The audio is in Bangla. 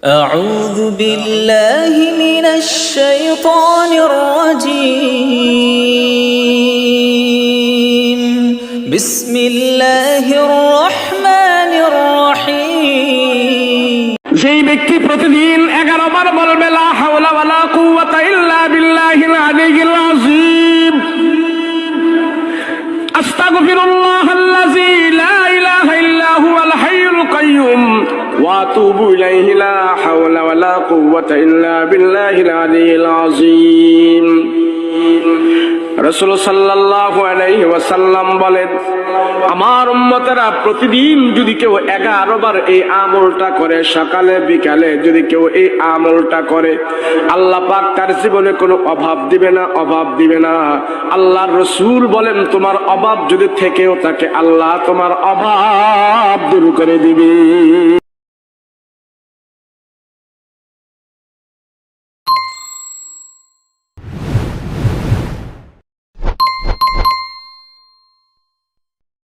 أعوذ بالله من الشيطان الرجيم بسم الله الرحمن الرحيم যেই ব্যক্তি প্রতিদিন 11 বার বলবে লা হাওলা ওয়ালা কুওয়াতা ইল্লা বিল্লাহিল আলিয়্যিল আযীম, আস্তাগফিরুল্লাহাল্লাযী লা ইলাহা ইল্লা হুয়াল হাইয়ুল কাইয়্যুম ওয়া আতুবু ইলাইহি লা হাওলা ওয়ালা কুওয়াতা ইল্লা বিল্লাহিল আলিয়্যিল আযীম। রাসূল সাল্লাল্লাহু আলাইহি ওয়াসাল্লাম বলেন, আমার উম্মতেরা প্রতিদিন যদি কেউ 11 বার এই আমলটা করে, সকালে বিকালে যদি কেউ এই আমলটা করে, আল্লাহ পাক তার জীবনে কোনো অভাব দিবে না, অভাব দিবে না। আল্লাহর রাসূল বলেন, তোমার অভাব যদি থেকেও থাকে, আল্লাহ তোমার অভাব দূর করে দিবে।